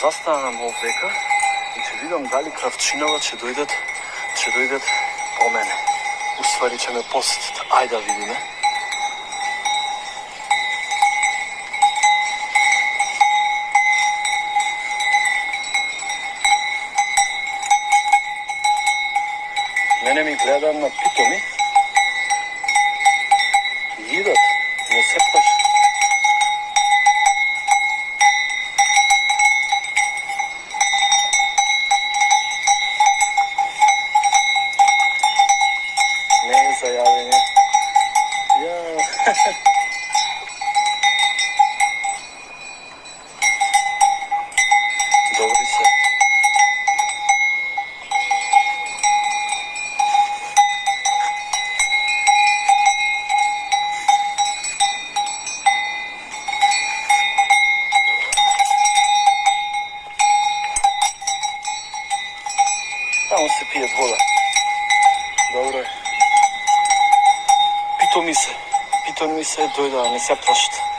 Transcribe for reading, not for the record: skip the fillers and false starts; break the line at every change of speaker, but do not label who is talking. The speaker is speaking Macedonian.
застанам овдека и ќе видам дали кравчинава ќе дојдат по мене. Уствари ќе ме посетат. Ајде да видиме. Мене ми гледам на питоми. Идат, не се плашат. Не е зајавење. Ја. Добри се. Таму се пие вода. Добро е. Питоми се, дојда, не се плашат.